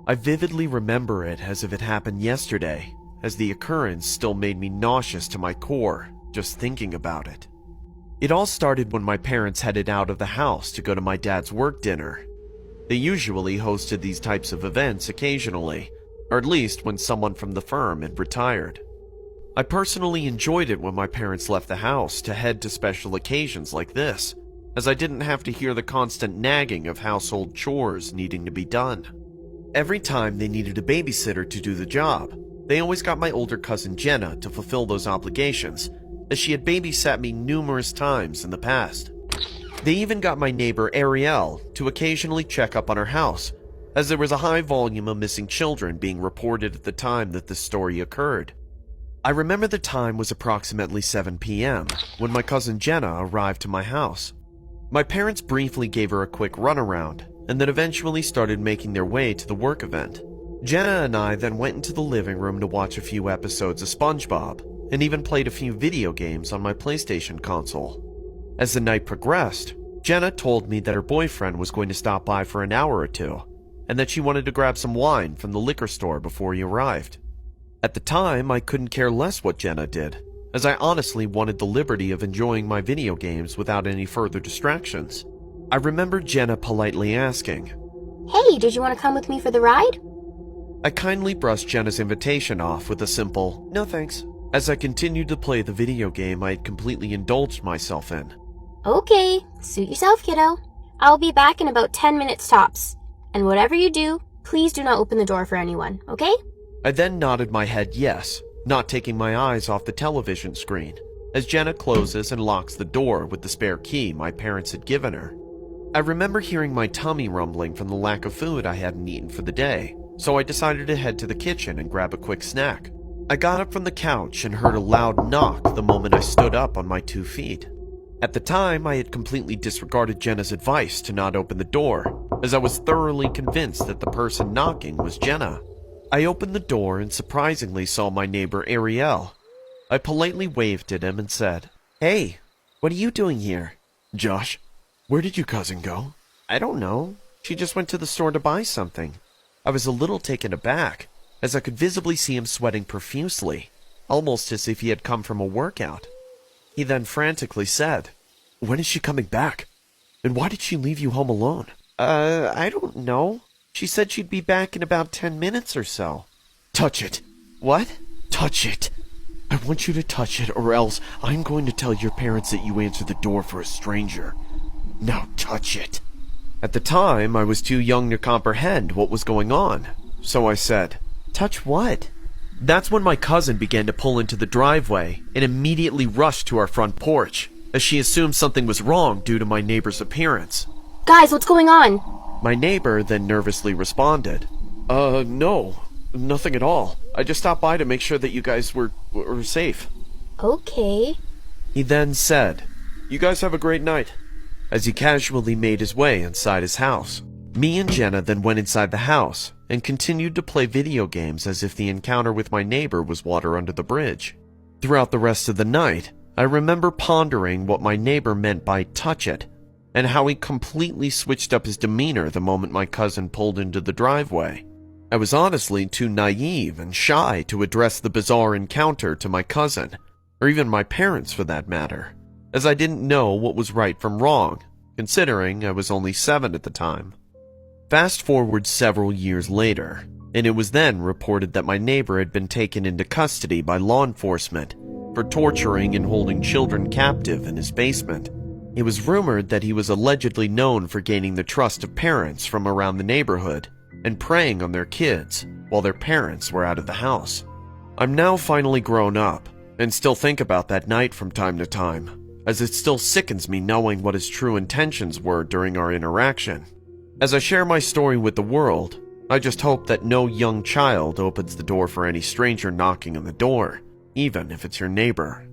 I vividly remember it as if it happened yesterday, as the occurrence still made me nauseous to my core just thinking about it. It all started when my parents headed out of the house to go to my dad's work dinner. They usually hosted these types of events occasionally, or at least when someone from the firm had retired. I personally enjoyed it when my parents left the house to head to special occasions like this, as I didn't have to hear the constant nagging of household chores needing to be done. Every time they needed a babysitter to do the job, they always got my older cousin Jenna to fulfill those obligations, as she had babysat me numerous times in the past. They even got my neighbor Ariel to occasionally check up on her house, as there was a high volume of missing children being reported at the time that this story occurred. I remember the time was approximately 7 p.m. when my cousin Jenna arrived to my house. My parents briefly gave her a quick runaround, and then eventually started making their way to the work event. Jenna and I then went into the living room to watch a few episodes of SpongeBob, and even played a few video games on my PlayStation console. As the night progressed, Jenna told me that her boyfriend was going to stop by for an hour or two, and that she wanted to grab some wine from the liquor store before he arrived. At the time, I couldn't care less what Jenna did, as I honestly wanted the liberty of enjoying my video games without any further distractions. I remember Jenna politely asking, "Hey, did you want to come with me for the ride?" I kindly brushed Jenna's invitation off with a simple, "No thanks," as I continued to play the video game I had completely indulged myself in. "Okay, suit yourself, kiddo. I'll be back in about 10 minutes tops. And whatever you do, please do not open the door for anyone, okay?" I then nodded my head yes, not taking my eyes off the television screen, as Jenna closes and locks the door with the spare key my parents had given her. I remember hearing my tummy rumbling from the lack of food I hadn't eaten for the day, so I decided to head to the kitchen and grab a quick snack. I got up from the couch and heard a loud knock the moment I stood up on my 2 feet. At the time, I had completely disregarded Jenna's advice to not open the door, as I was thoroughly convinced that the person knocking was Jenna. I opened the door and surprisingly saw my neighbor Ariel. I politely waved at him and said, "Hey, what are you doing here?" "Josh, where did your cousin go?" "I don't know. She just went to the store to buy something." I was a little taken aback, as I could visibly see him sweating profusely, almost as if he had come from a workout. He then frantically said, "When is she coming back? And why did she leave you home alone?" I don't know. She said she'd be back in about 10 minutes or so." "Touch it." "What?" "Touch it. I want you to touch it, or else I'm going to tell your parents that you answered the door for a stranger. Now touch it." At the time, I was too young to comprehend what was going on, so I said, "Touch what?" That's when my cousin began to pull into the driveway and immediately rushed to our front porch, as she assumed something was wrong due to my neighbor's appearance. "Guys, what's going on?" My neighbor then nervously responded, No, nothing at all. I just stopped by to make sure that you guys were safe." "Okay." He then said, "You guys have a great night," as he casually made his way inside his house. Me and Jenna then went inside the house and continued to play video games as if the encounter with my neighbor was water under the bridge. Throughout the rest of the night, I remember pondering what my neighbor meant by "touch it," and how he completely switched up his demeanor the moment my cousin pulled into the driveway. I was honestly too naive and shy to address the bizarre encounter to my cousin, or even my parents for that matter, as I didn't know what was right from wrong, considering I was only 7 at the time. Fast forward several years later, and it was then reported that my neighbor had been taken into custody by law enforcement for torturing and holding children captive in his basement. It was rumored that he was allegedly known for gaining the trust of parents from around the neighborhood and preying on their kids while their parents were out of the house. I'm now finally grown up and still think about that night from time to time, as it still sickens me knowing what his true intentions were during our interaction. As I share my story with the world, I just hope that no young child opens the door for any stranger knocking on the door, even if it's your neighbor.